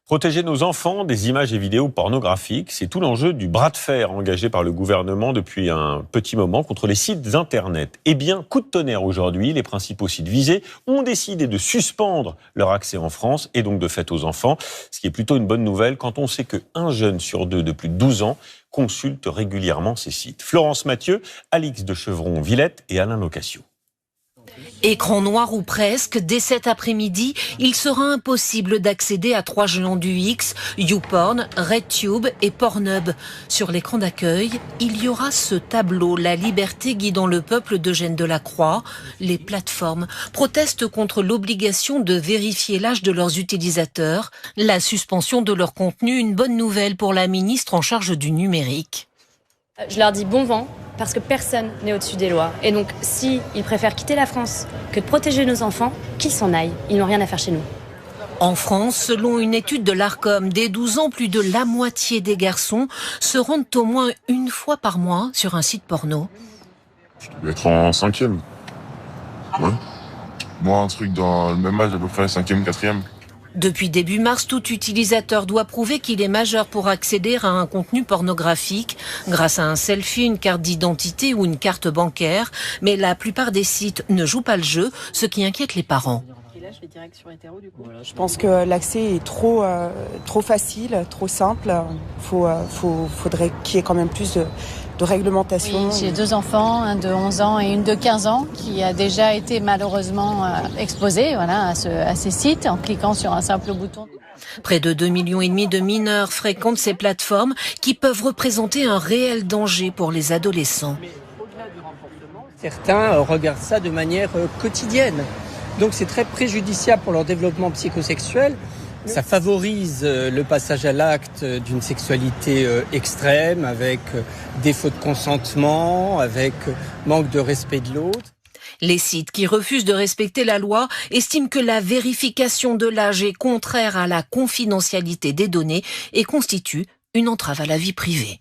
Protéger nos enfants des images et vidéos pornographiques, c'est tout l'enjeu du bras de fer engagé par le gouvernement depuis un petit moment contre les sites internet. Eh bien, coup de tonnerre aujourd'hui, les principaux sites visés ont décidé de suspendre leur accès en France et donc de fait aux enfants, ce qui est plutôt une bonne nouvelle quand on sait qu'un jeune sur deux de plus de 12 ans consulte régulièrement ces sites. Florence Mathieu, Alix de Chevron-Villette et Alain Locassio. Écran noir ou presque, dès cet après-midi, il sera impossible d'accéder à 3 géants du X, YouPorn, RedTube et Pornhub. Sur l'écran d'accueil, il y aura ce tableau, La liberté guidant le peuple d'Eugène Delacroix. Les plateformes protestent contre l'obligation de vérifier l'âge de leurs utilisateurs. La suspension de leur contenu, une bonne nouvelle pour la ministre en charge du numérique. Je leur dis bon vent, parce que personne n'est au-dessus des lois. Et donc, s'ils préfèrent quitter la France que de protéger nos enfants, qu'ils s'en aillent. Ils n'ont rien à faire chez nous. En France, selon une étude de l'Arcom, dès 12 ans, plus de la moitié des garçons se rendent au moins une fois par mois sur un site porno. Je devais être en 5e. Ouais. Moi, un truc dans le même âge, à peu près 5e, 4e. Depuis début mars, tout utilisateur doit prouver qu'il est majeur pour accéder à un contenu pornographique grâce à un selfie, une carte d'identité ou une carte bancaire. Mais la plupart des sites ne jouent pas le jeu, ce qui inquiète les parents. Je pense que l'accès est trop facile, trop simple. Faudrait qu'il y ait quand même plus de réglementation. Oui, j'ai 2 enfants, un de 11 ans et une de 15 ans, qui a déjà été malheureusement exposée à ces sites en cliquant sur un simple bouton. Près de 2,5 millions de mineurs fréquentent ces plateformes qui peuvent représenter un réel danger pour les adolescents. Certains regardent ça de manière quotidienne. Donc c'est très préjudiciable pour leur développement psychosexuel. Ça favorise le passage à l'acte d'une sexualité extrême, avec défaut de consentement, avec manque de respect de l'autre. Les sites qui refusent de respecter la loi estiment que la vérification de l'âge est contraire à la confidentialité des données et constitue une entrave à la vie privée.